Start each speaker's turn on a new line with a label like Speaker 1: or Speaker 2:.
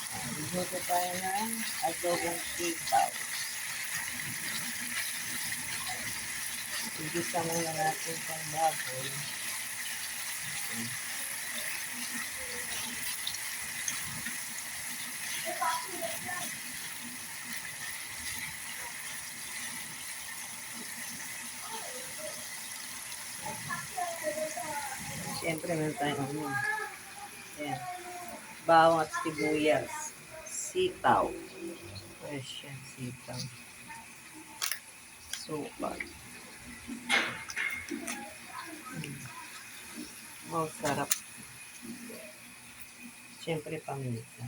Speaker 1: Magluto tayo ng adobong sitaw. Igisa muna natin itong baboy. Siyempre, meron tayong ayan, bawang at sibuyas. Sitaw. Fresh yan, sitaw. Suka. Oh, sarap. Siyempre, paminta.